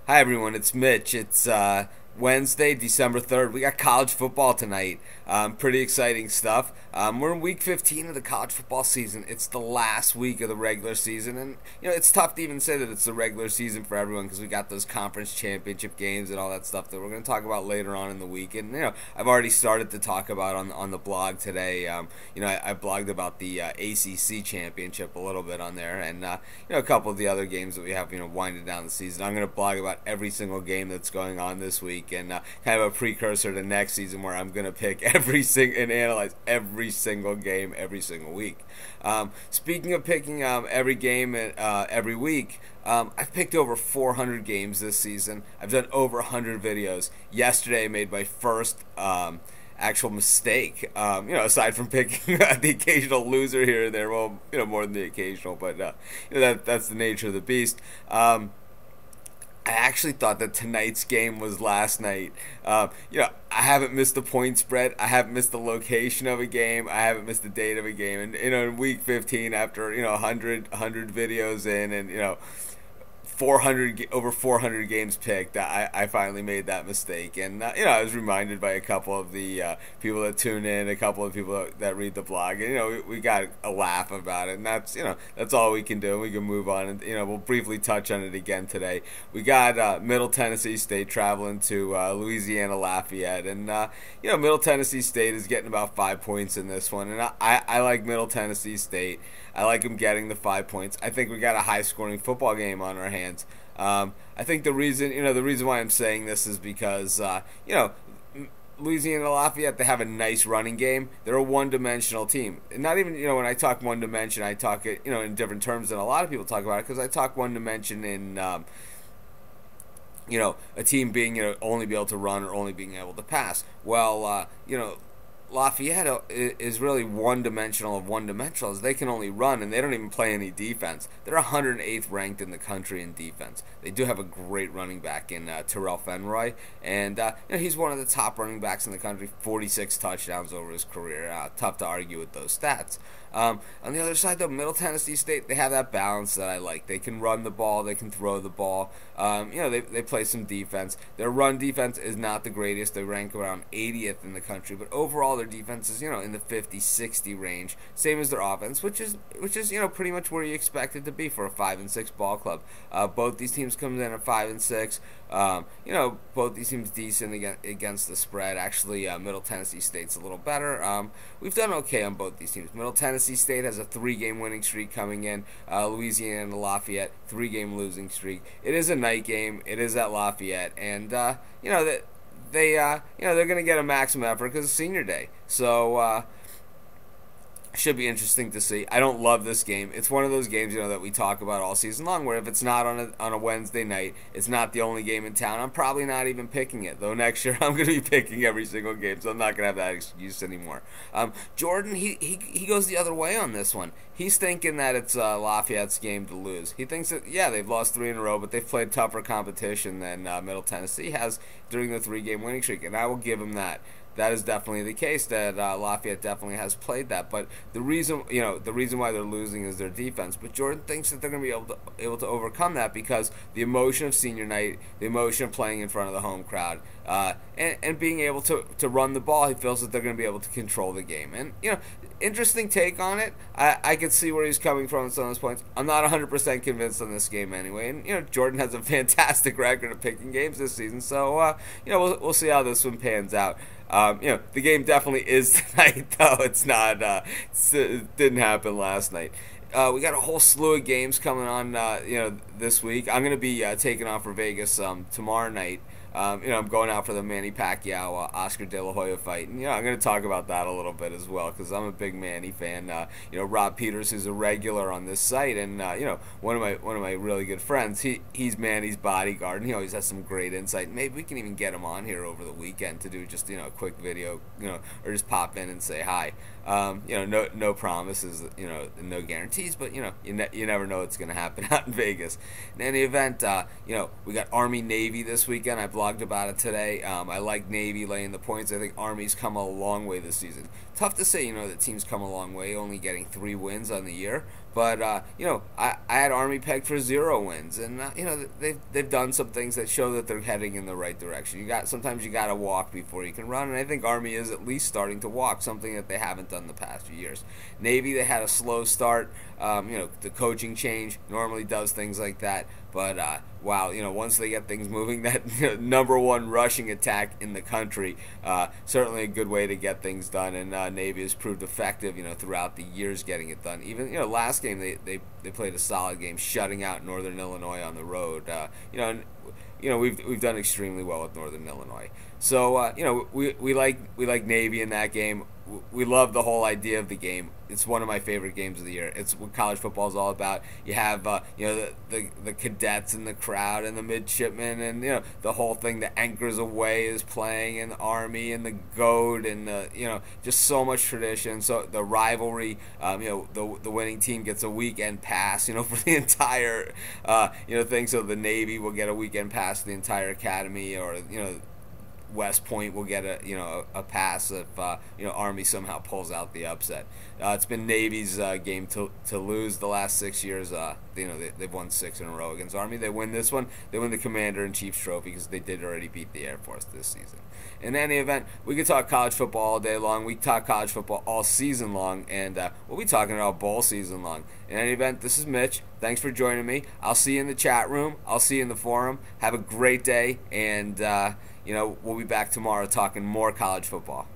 Hi everyone, it's Mitch. It's Wednesday, December 3rd. We got college football tonight. Pretty exciting stuff. We're in week 15 of the college football season. It's the last week of the regular season, and it's tough to even say that it's the regular season for everyone because we got those conference championship games and all that stuff that we're going to talk about later on in the week. And I've already started to talk about on the blog today. I blogged about the ACC championship a little bit on there, and a couple of the other games that we have winding down the season. I'm going to blog about every single game that's going on this week, and kind of a precursor to next season where I'm going to pick and analyze every single game every single week. Speaking of picking every game every week, I've picked over 400 games this season. I've done over 100 videos. Yesterday I made my first actual mistake, aside from picking the occasional loser here and there. Well, more than the occasional, but that's the nature of the beast. I actually thought that tonight's game was last night. I haven't missed the point spread. I haven't missed the location of a game. I haven't missed the date of a game. And in week 15, after 100 videos in, and over 400 games picked, I finally made that mistake. And I was reminded by a couple of the people that tune in, a couple of people that read the blog, and we got a laugh about it, and that's all we can do. We can move on, and we'll briefly touch on it again today. We got Middle Tennessee State traveling to Louisiana Lafayette, and Middle Tennessee State is getting about 5 points in this one, and I like Middle Tennessee State. I like them getting the 5 points. I think we got a high-scoring football game on our hands. I think the reason why I'm saying this is because Louisiana Lafayette, they have a nice running game. They're a one-dimensional team. And not even when I talk one dimension, I talk it in different terms than a lot of people talk about it, because I talk one dimension in a team being only be able to run or only being able to pass. Well, Lafayette is really one-dimensional of one-dimensional, as they can only run, and they don't even play any defense. They're 108th ranked in the country in defense. They do have a great running back in Terrell Fenroy, and he's one of the top running backs in the country, 46 touchdowns over his career. Tough to argue with those stats. On the other side, though, Middle Tennessee State, they have that balance that I like. They can run the ball, they can throw the ball. They play some defense. Their run defense is not the greatest. They rank around 80th in the country, but overall their defense is in the 50-60 range, same as their offense, which is pretty much where you expect it to be for a 5-6 ball club. Both these teams come in at 5-6. Both these teams decent against the spread. Actually, Middle Tennessee State's a little better. We've done okay on both these teams. Middle Tennessee State has a 3-game winning streak coming in. Louisiana and Lafayette, 3-game losing streak. It is a night game. It is at Lafayette, and that they're going to get a maximum effort because it's senior day. So should be interesting to see. I don't love this game. It's one of those games that we talk about all season long, where if it's not on a Wednesday night, it's not the only game in town, I'm probably not even picking it. Though next year I'm going to be picking every single game, so I'm not going to have that excuse anymore. Jordan, he goes the other way on this one. He's thinking that it's Lafayette's game to lose. He thinks that, they've lost 3 in a row, but they've played tougher competition than Middle Tennessee has during the 3-game winning streak, and I will give him that. That is definitely the case. That Lafayette definitely has played that, but the reason why they're losing is their defense. But Jordan thinks that they're going to be able to overcome that because the emotion of senior night, the emotion of playing in front of the home crowd, and being able to run the ball. He feels that they're going to be able to control the game. And interesting take on it. I could see where he's coming from on some of those points. I'm not 100% convinced on this game anyway. And Jordan has a fantastic record of picking games this season, so we'll see how this one pans out. The game definitely is tonight, though. It's not. It didn't happen last night. We got a whole slew of games coming on. This week. I'm going to be taking off for Vegas tomorrow night. I'm going out for the Manny Pacquiao Oscar De La Hoya fight, and I'm going to talk about that a little bit as well because I'm a big Manny fan. Rob Peters, who's a regular on this site, and one of my really good friends. He's Manny's bodyguard, and he always has some great insight. Maybe we can even get him on here over the weekend to do just a quick video, or just pop in and say hi. No promises, no guarantees, but you never know what's going to happen out in Vegas. In any event, we got Army Navy this weekend. I blogged about it today. I like Navy laying the points. I think Army's come a long way this season. tough to say, the team's come a long way, only getting 3 wins on the year. But I had Army pegged for 0 wins, and they've done some things that show that they're heading in the right direction. Sometimes you got to walk before you can run, and I think Army is at least starting to walk, something that they haven't done the past few years. Navy, they had a slow start. The coaching change normally does things like that. But wow, once they get things moving, that #1 rushing attack in the country, certainly a good way to get things done. And Navy has proved effective, throughout the years getting it done. Even last game they played a solid game, shutting out Northern Illinois on the road. We've done extremely well with Northern Illinois. So we like Navy in that game. We love the whole idea of the game. It's one of my favorite games of the year. It's what college football is all about. You have the cadets in the crowd and the midshipmen and the whole thing. The Anchors Away is playing, and the Army and the Goat, and just so much tradition. So the rivalry. The winning team gets a weekend pass. For the entire thing. So the Navy will get a weekend pass to the entire academy, or West Point will get a pass if Army somehow pulls out the upset. It's been Navy's game to lose the last 6 years. They've won 6 in a row against Army. They win this one. They win the Commander-in-Chief's trophy because they did already beat the Air Force this season. In any event, we could talk college football all day long. We talk college football all season long, and we'll be talking about bowl season long. In any event, this is Mitch. Thanks for joining me. I'll see you in the chat room. I'll see you in the forum. Have a great day, and we'll be back tomorrow talking more college football.